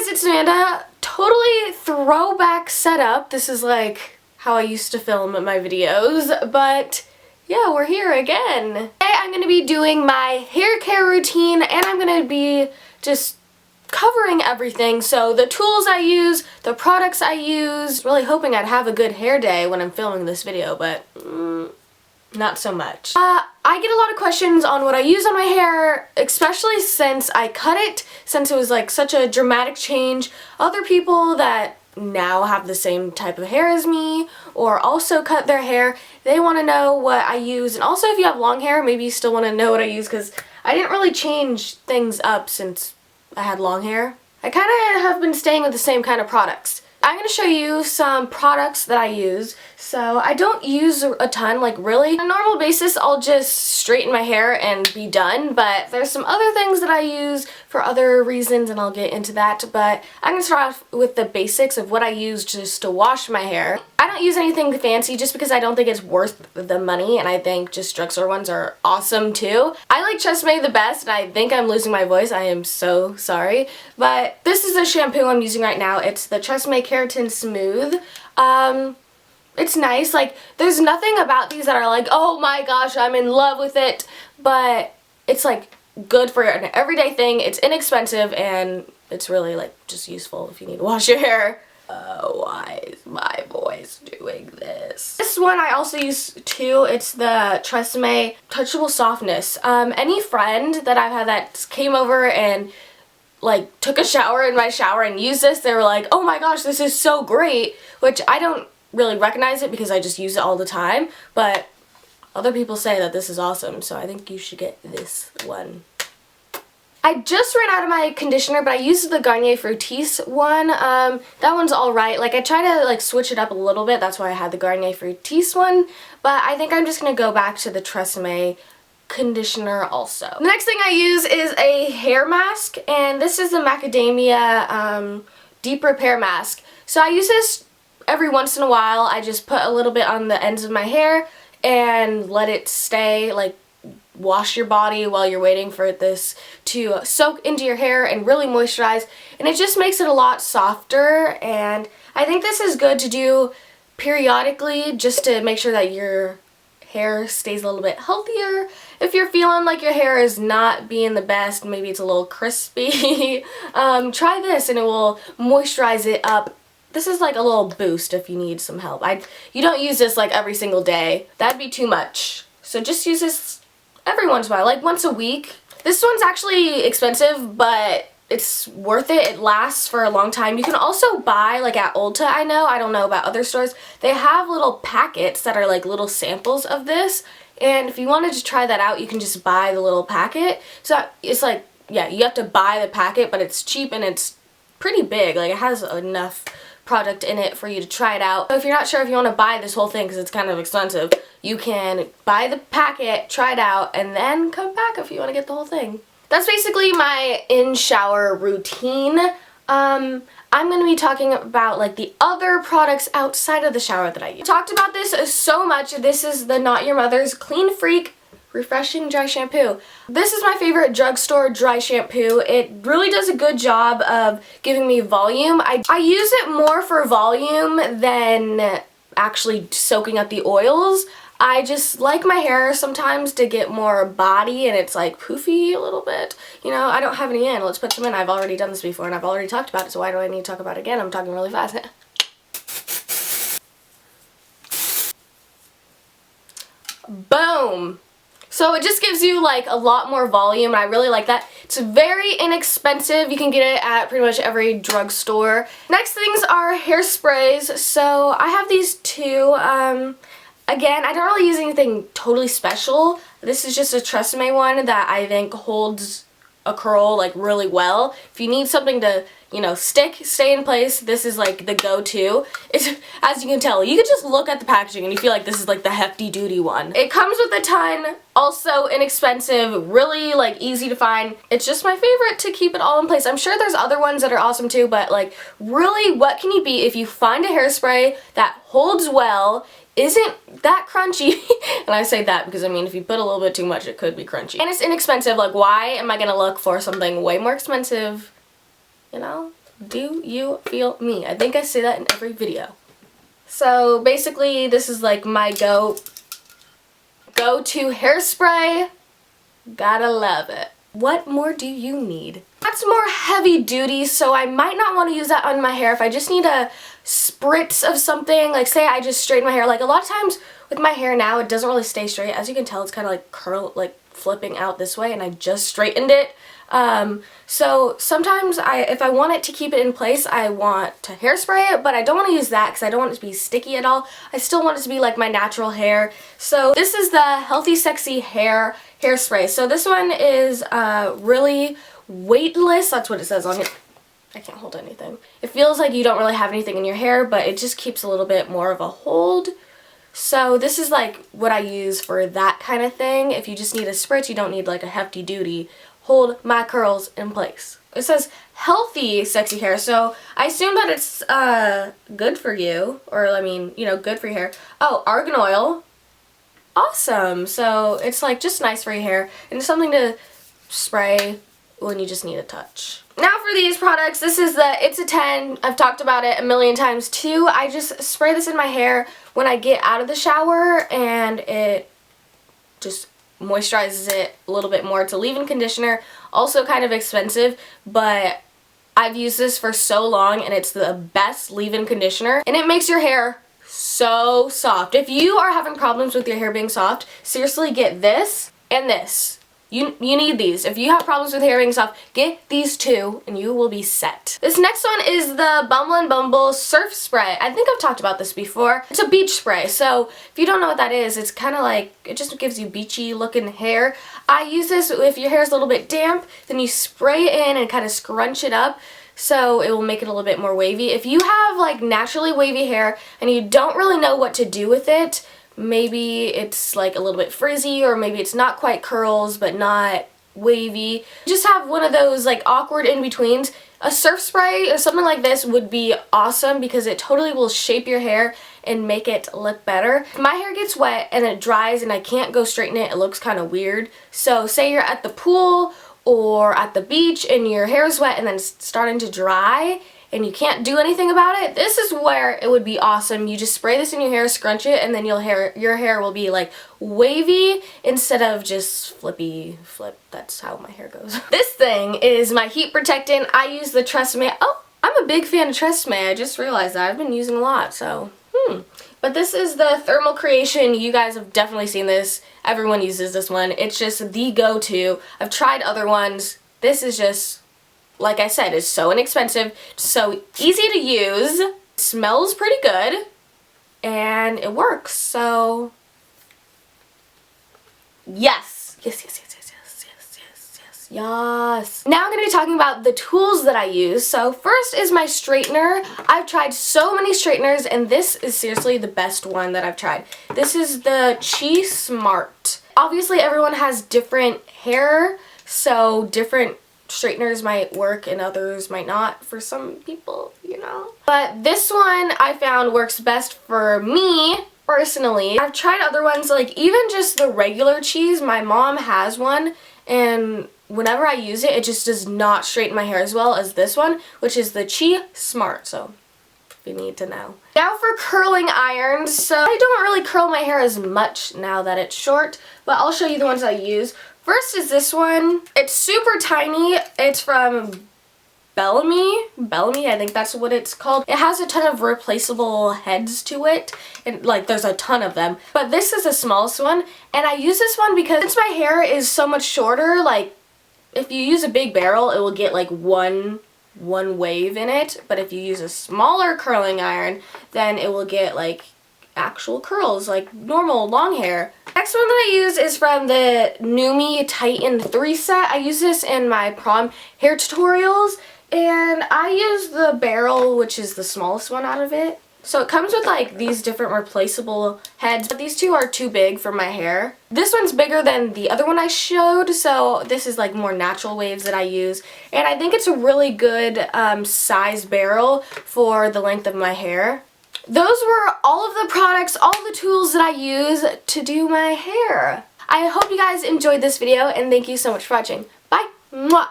guys, it's Amanda. Totally throwback setup. This is like how I used to film my videos, but yeah, we're here again. Today I'm going to be doing my hair care routine, and I'm going to be just covering everything. So the tools I use, the products I use, really hoping I'd have a good hair day when I'm filming this video, but not so much. I get a lot of questions on what I use on my hair, especially since I cut it, since it was like such a dramatic change. Other people that now have the same type of hair as me or also cut their hair, they want to know what I use. And also if you have long hair, maybe you still want to know what I use, because I didn't really change things up since I had long hair. I kind of have been staying with the same kind of products. I'm going to show you some products that I use. So I don't use a ton, like really. On a normal basis, I'll just straighten my hair and be done, but there's some other things that I use for other reasons, and I'll get into that. But I'm going to start off with the basics of what I use just to wash my hair. I don't use anything fancy just because I don't think it's worth the money, and I think just drugstore ones are awesome too. I like Tresemme the best, and I think I'm losing my voice. I am so sorry. But this is the shampoo I'm using right now. It's the Tresemme Keratin Smooth. It's nice. Like, there's nothing about these that are like, oh my gosh, I'm in love with it, but it's like good for an everyday thing. It's inexpensive, and it's really like just useful if you need to wash your hair. Why is my voice doing this? This one I also use too. It's the Tresemme Touchable Softness. Any friend that I've had that came over and like took a shower in my shower and used this, they were like, oh my gosh, this is so great, which I don't really recognize it because I just use it all the time, but other people say that this is awesome, so I think you should get this one. I just ran out of my conditioner, but I used the Garnier Fructis one. That one's alright. Like, I try to like switch it up a little bit, that's why I had the Garnier Fructis one, but I think I'm just gonna go back to the Tresemme conditioner also. The next thing I use is a hair mask, and this is the Macadamia Deep Repair Mask. So I use this every once in a while. I just put a little bit on the ends of my hair and let it stay, like wash your body while you're waiting for this to soak into your hair and really moisturize, and it just makes it a lot softer. And I think this is good to do periodically just to make sure that your hair stays a little bit healthier. If you're feeling like your hair is not being the best, maybe it's a little crispy, try this and it will moisturize it up. This is like a little boost if you need some help. You don't use this like every single day. That'd be too much. So just use this every once in a while, like once a week. This one's actually expensive, but it's worth it. It lasts for a long time. You can also buy, like at Ulta, I don't know about other stores, they have little packets that are like little samples of this, and if you wanted to try that out, you can just buy the little packet. So it's like, yeah, you have to buy the packet, but it's cheap and it's pretty big. Like, it has enough product in it for you to try it out. So if you're not sure if you want to buy this whole thing because it's kind of expensive, you can buy the packet, try it out, and then come back if you want to get the whole thing. That's basically my in-shower routine. I'm going to be talking about like the other products outside of the shower that I use. I talked about this so much. This is the Not Your Mother's Clean Freak Refreshing Dry Shampoo. This is my favorite drugstore dry shampoo. It really does a good job of giving me volume. I use it more for volume than actually soaking up the oils. I just like my hair sometimes to get more body, and it's like poofy a little bit. You know, I don't have any in. Let's put some in. I've already done this before and I've already talked about it, so why do I need to talk about it again? I'm talking really fast. Boom! So it just gives you like a lot more volume, and I really like that. It's very inexpensive. You can get it at pretty much every drugstore. Next things are hairsprays. So I have these two. Again, I don't really use anything totally special. This is just a Tresemme one that I think holds a curl like really well. If you need something to, you know, stay in place, this is like the go-to. It's, as you can tell, you can just look at the packaging and you feel like this is like the hefty duty one. It comes with a ton, also inexpensive, really like easy to find. It's just my favorite to keep it all in place. I'm sure there's other ones that are awesome too, but like really, what can you beat if you find a hairspray that holds well, isn't that crunchy? And I say that because I mean if you put a little bit too much it could be crunchy. And it's inexpensive. Like, why am I gonna look for something way more expensive, you know? Do you feel me? I think I say that in every video. So basically this is like my go-to hairspray. Gotta love it. What more do you need? That's more heavy duty, so I might not want to use that on my hair if I just need a spritz of something. Like say I just straighten my hair. Like a lot of times with my hair now, it doesn't really stay straight. As you can tell, it's kind of like like flipping out this way, and I just straightened it. So sometimes if I want it to keep it in place, I want to hairspray it, but I don't want to use that because I don't want it to be sticky at all. I still want it to be like my natural hair. So this is the Healthy Sexy Hairspray. So this one is really weightless. That's what it says on it. I can't hold anything. It feels like you don't really have anything in your hair, but it just keeps a little bit more of a hold. So this is like what I use for that kind of thing. If you just need a spritz, you don't need like a hefty duty. Hold my curls in place. It says healthy sexy hair, so I assume that it's good for you, or I mean, you know, good for your hair. Oh, argan oil. Awesome. So it's like just nice for your hair and it's something to spray when you just need a touch. Now for these products, this is the It's a 10. I've talked about it a million times too. I just spray this in my hair when I get out of the shower and it just moisturizes it a little bit more. It's a leave-in conditioner, also kind of expensive, but I've used this for so long and it's the best leave-in conditioner and it makes your hair so soft. If you are having problems with your hair being soft, seriously get this and this. You need these. If you have problems with hair being soft, get these two and you will be set. This next one is the Bumble Surf Spray. I think I've talked about this before. It's a beach spray. So if you don't know what that is, it's kind of like, it just gives you beachy looking hair. I use this if your hair is a little bit damp, then you spray it in and kind of scrunch it up so it will make it a little bit more wavy. If you have like naturally wavy hair and you don't really know what to do with it, maybe it's like a little bit frizzy, or maybe it's not quite curls but not wavy. Just have one of those like awkward in-betweens. A surf spray or something like this would be awesome because it totally will shape your hair and make it look better. If my hair gets wet and it dries and I can't go straighten it, it looks kind of weird. So say you're at the pool or at the beach and your hair is wet and then it's starting to dry and you can't do anything about it, this is where it would be awesome. You just spray this in your hair, scrunch it, and then your hair will be like wavy instead of just flippy flip. That's how my hair goes. This thing is my heat protectant. I use the Tresemme. Oh, I'm a big fan of Tresemme. I just realized that. I've been using a lot, so But this is the Thermal Creation. You guys have definitely seen this. Everyone uses this one. It's just the go-to. I've tried other ones. This is just, like I said, it's so inexpensive, so easy to use, it smells pretty good, and it works, so yes. Yes. Now I'm going to be talking about the tools that I use. So first is my straightener. I've tried so many straighteners and this is seriously the best one that I've tried. This is the Chi Smart. Obviously everyone has different hair, so different straighteners might work and others might not for some people, you know. But this one I found works best for me personally. I've tried other ones, like even just the regular Chi's. My mom has one and whenever I use it, it just does not straighten my hair as well as this one, which is the Chi Smart. So if you need to know. Now for curling irons. So I don't really curl my hair as much now that it's short, but I'll show you the ones I use. First is this one. It's super tiny. It's from Bellamy, I think that's what it's called. It has a ton of replaceable heads to it, and like there's a ton of them. But this is the smallest one, and I use this one because since my hair is so much shorter, like if you use a big barrel, it will get like one wave in it. But if you use a smaller curling iron, then it will get like actual curls, like normal long hair. Next one that I use is from the Numi Titan 3 set. I use this in my prom hair tutorials, and I use the barrel, which is the smallest one out of it. So it comes with like these different replaceable heads, but these two are too big for my hair. This one's bigger than the other one I showed, so this is like more natural waves that I use. And I think it's a really good size barrel for the length of my hair. Those were all of the products, all the tools that I use to do my hair. I hope you guys enjoyed this video and thank you so much for watching. Bye! Mwah!